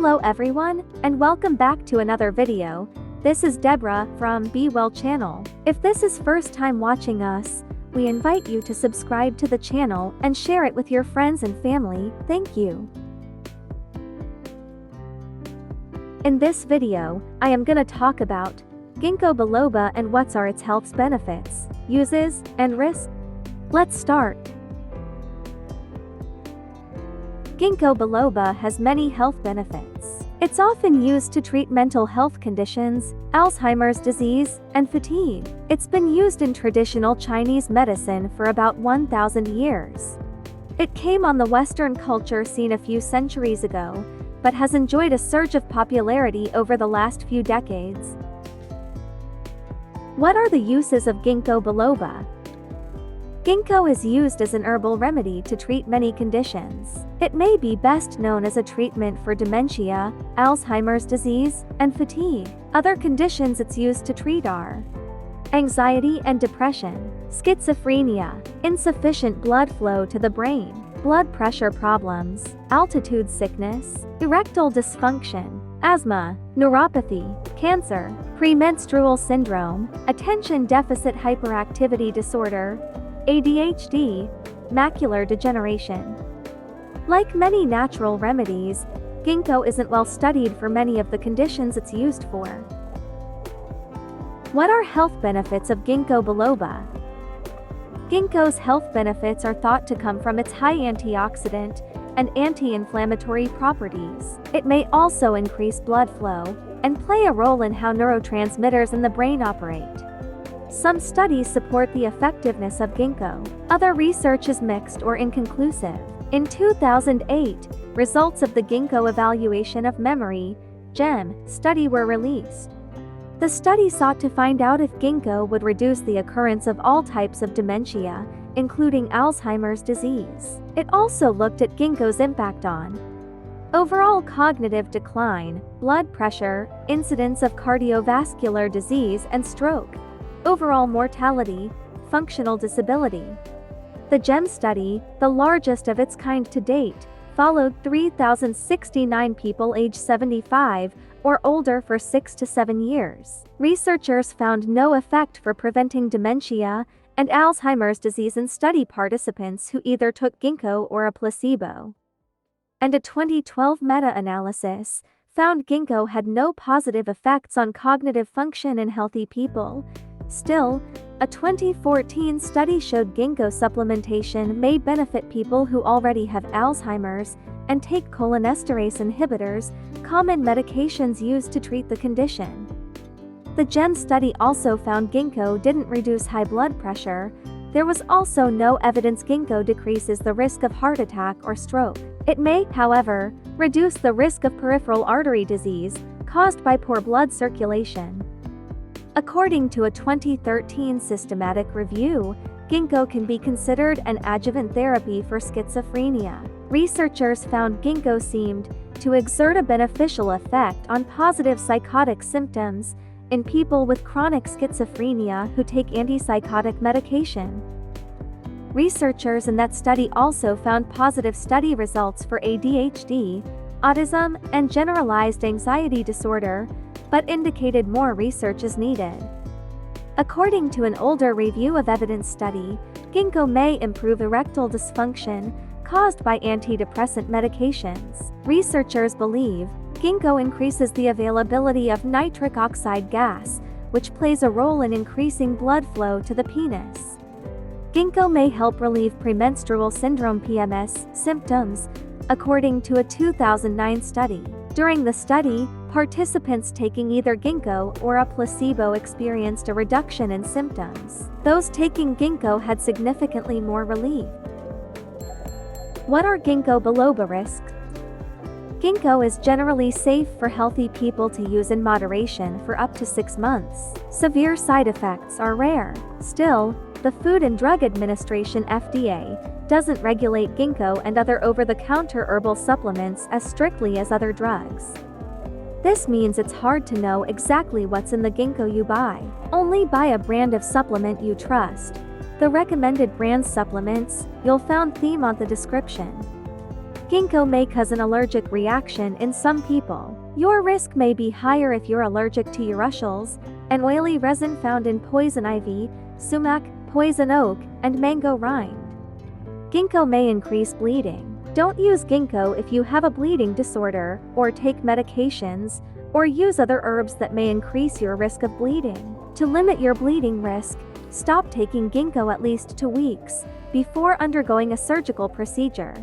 Hello everyone, and welcome back to another video. This is Deborah from Be Well channel. If this is first time watching us, we invite you to subscribe to the channel and share it with your friends and family. Thank you. In this video, I am gonna talk about Ginkgo Biloba and what are its health benefits, uses, and risks. Let's start. Ginkgo Biloba has many health benefits. It's often used to treat mental health conditions, Alzheimer's disease, and fatigue. It's been used in traditional Chinese medicine for about 1,000 years. It came on the Western culture scene a few centuries ago, but has enjoyed a surge of popularity over the last few decades. What are the uses of Ginkgo Biloba? Ginkgo is used as an herbal remedy to treat many conditions. It may be best known as a treatment for dementia, Alzheimer's disease, and fatigue. Other conditions it's used to treat are anxiety and depression, schizophrenia, insufficient blood flow to the brain, blood pressure problems, altitude sickness, erectile dysfunction, asthma, neuropathy, cancer, premenstrual syndrome, attention deficit hyperactivity disorder, ADHD, macular degeneration. Like many natural remedies, ginkgo isn't well studied for many of the conditions it's used for. What are health benefits of Ginkgo Biloba? Ginkgo's health benefits are thought to come from its high antioxidant and anti-inflammatory properties. It may also increase blood flow and play a role in how neurotransmitters in the brain operate. Some studies support the effectiveness of ginkgo. Other research is mixed or inconclusive. In 2008, results of the Ginkgo Evaluation of Memory (GEM) study were released. The study sought to find out if ginkgo would reduce the occurrence of all types of dementia, including Alzheimer's disease. It also looked at ginkgo's impact on overall cognitive decline, blood pressure, incidence of cardiovascular disease and stroke, overall mortality, functional disability. The GEM study, the largest of its kind to date, followed 3,069 people aged 75 or older for 6 to 7 years. Researchers found no effect for preventing dementia and Alzheimer's disease in study participants who either took ginkgo or a placebo. And a 2012 meta-analysis found ginkgo had no positive effects on cognitive function in healthy people. Still, a 2014 study showed ginkgo supplementation may benefit people who already have Alzheimer's and take cholinesterase inhibitors, common medications used to treat the condition. The GEM study also found ginkgo didn't reduce high blood pressure. There was also no evidence ginkgo decreases the risk of heart attack or stroke. It may, however, reduce the risk of peripheral artery disease caused by poor blood circulation. According to a 2013 systematic review, ginkgo can be considered an adjuvant therapy for schizophrenia. Researchers found ginkgo seemed to exert a beneficial effect on positive psychotic symptoms in people with chronic schizophrenia who take antipsychotic medication. Researchers in that study also found positive study results for ADHD, autism, and generalized anxiety disorder, but indicated more research is needed. According to an older review of evidence study, ginkgo may improve erectile dysfunction caused by antidepressant medications. Researchers believe ginkgo increases the availability of nitric oxide gas, which plays a role in increasing blood flow to the penis. Ginkgo may help relieve premenstrual syndrome (PMS) symptoms, according to a 2009 study. During the study, participants taking either ginkgo or a placebo experienced a reduction in symptoms. Those taking ginkgo had significantly more relief. What are Ginkgo Biloba risks? Ginkgo is generally safe for healthy people to use in moderation for up to 6 months. Severe side effects are rare. Still, the Food and Drug Administration (FDA) doesn't regulate ginkgo and other over-the-counter herbal supplements as strictly as other drugs. This means it's hard to know exactly what's in the ginkgo you buy. Only buy a brand of supplement you trust. The recommended brand supplements you'll find theme on the description. Ginkgo may cause an allergic reaction in some people. Your risk may be higher if you're allergic to urushiol, an oily resin found in poison ivy, sumac, poison oak, and mango rind. Ginkgo may increase bleeding. Don't use ginkgo if you have a bleeding disorder, or take medications, or use other herbs that may increase your risk of bleeding. To limit your bleeding risk, stop taking ginkgo at least 2 weeks before undergoing a surgical procedure.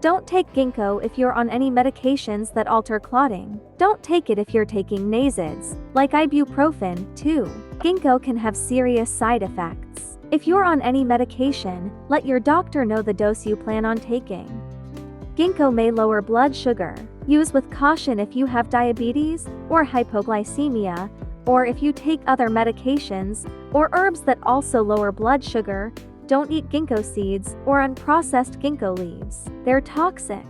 Don't take ginkgo if you're on any medications that alter clotting. Don't take it if you're taking NSAIDs, like ibuprofen, too. Ginkgo can have serious side effects. If you're on any medication, let your doctor know the dose you plan on taking. Ginkgo may lower blood sugar. Use with caution if you have diabetes or hypoglycemia, or if you take other medications or herbs that also lower blood sugar. Don't eat ginkgo seeds or unprocessed ginkgo leaves. They're toxic.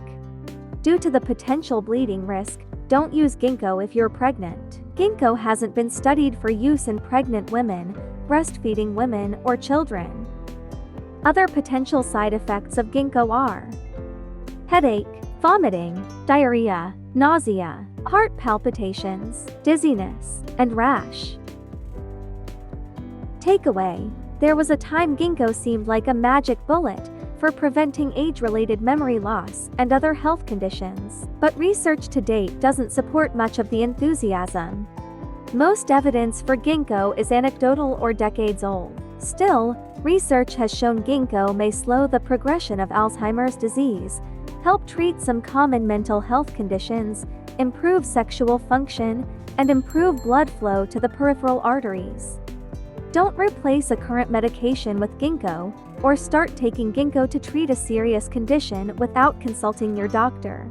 Due to the potential bleeding risk, don't use ginkgo if you're pregnant. Ginkgo hasn't been studied for use in pregnant women, breastfeeding women, or children. Other potential side effects of ginkgo are headache, vomiting, diarrhea, nausea, heart palpitations, dizziness, and rash. Takeaway: there was a time ginkgo seemed like a magic bullet for preventing age-related memory loss and other health conditions, but research to date doesn't support much of the enthusiasm. Most evidence for ginkgo is anecdotal or decades old. Still, research has shown ginkgo may slow the progression of Alzheimer's disease, help treat some common mental health conditions, improve sexual function, and improve blood flow to the peripheral arteries. Don't replace a current medication with ginkgo, or start taking ginkgo to treat a serious condition without consulting your doctor.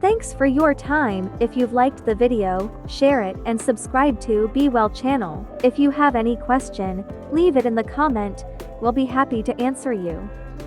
Thanks for your time. If you've liked the video, share it and subscribe to Be Well channel. If you have any question, leave it in the comment. We'll be happy to answer you.